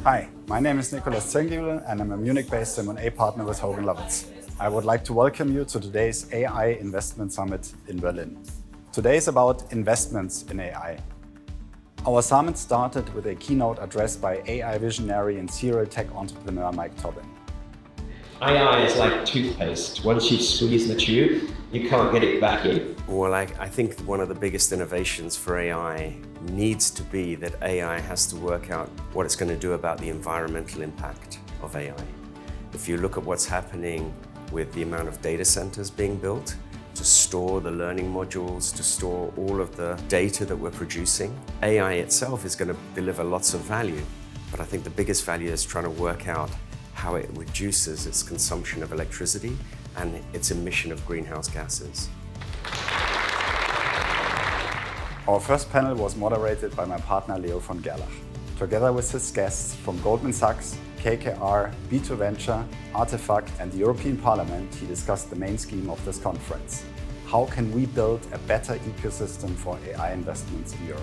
Hi, my name is Nicolas Zengibel and I'm a Munich-based M&A partner with Hogan Lovells. I would like to welcome you to today's AI Investment Summit in Berlin. Today is about investments in AI. Our summit started with a keynote address by AI visionary and serial tech entrepreneur Mike Tobin. AI is like toothpaste. Once you squeeze the tube, you can't get it back in. Well, I think one of the biggest innovations for AI needs to be that AI has to work out what it's going to do about the environmental impact of AI. If you look at what's happening with the amount of data centers being built to store the learning modules, to store all of the data that we're producing, AI itself is going to deliver lots of value. But I think the biggest value is trying to work out how it reduces its consumption of electricity and its emission of greenhouse gases. Our first panel was moderated by my partner Leo von Gerlach. Together with his guests from Goldman Sachs, KKR, B2 Venture, Artefact and the European Parliament, he discussed the main scheme of this conference. How can we build a better ecosystem for AI investments in Europe?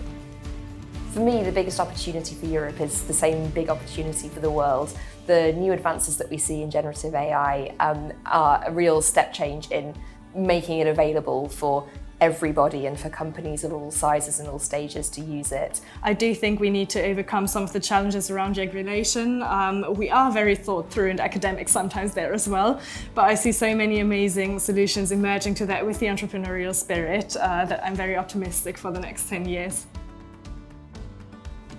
For me, the biggest opportunity for Europe is the same big opportunity for the world. The new advances that we see in generative AI are a real step change in making it available for everybody and for companies of all sizes and all stages to use it. I do think we need to overcome some of the challenges around regulation. We are very thought through and academic sometimes there as well, but I see so many amazing solutions emerging to that with the entrepreneurial spirit that I'm very optimistic for the next 10 years.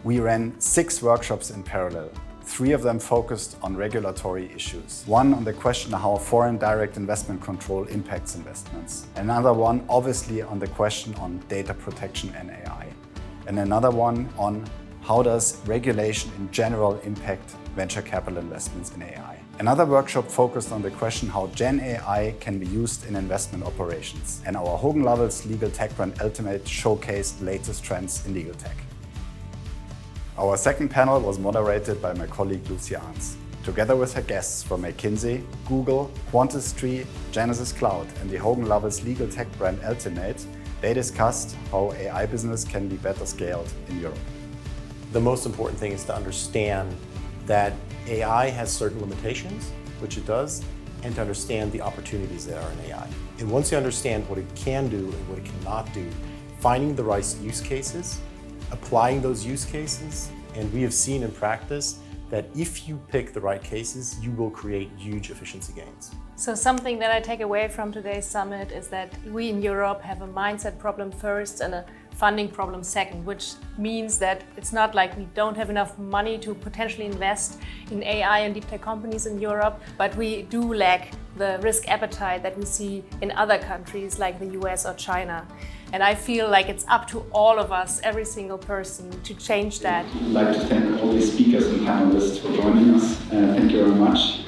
We ran 6 workshops in parallel. 3 of them focused on regulatory issues. One on the question of how foreign direct investment control impacts investments. Another one obviously on the question on data protection and AI. And another one on how does regulation in general impact venture capital investments in AI. Another workshop focused on the question how Gen AI can be used in investment operations. And our Hogan Lovells legal tech brand Ultimate showcased latest trends in legal tech. Our second panel was moderated by my colleague Lucy Arns. Together with her guests from McKinsey, Google, Quantistry, Genesis Cloud and the Hogan Lovells legal tech brand Ultimate, they discussed how AI business can be better scaled in Europe. The most important thing is to understand that AI has certain limitations, which it does, and to understand the opportunities that are in AI. And once you understand what it can do and what it cannot do, finding the right use cases, applying those use cases, and we have seen in practice that if you pick the right cases, you will create huge efficiency gains. So something that I take away from today's summit is that we in Europe have a mindset problem first and a funding problem second, which means that it's not like we don't have enough money to potentially invest in AI and deep tech companies in Europe, but we do lack the risk appetite that we see in other countries like the US or China. And I feel like it's up to all of us, every single person, to change that. I'd like to thank all the speakers and panelists for joining us. Thank you very much.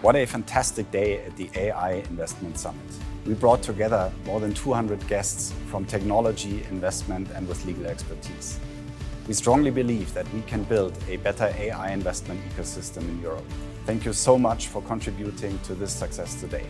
What a fantastic day at the AI Investment Summit. We brought together more than 200 guests from technology, investment and with legal expertise. We strongly believe that we can build a better AI investment ecosystem in Europe. Thank you so much for contributing to this success today.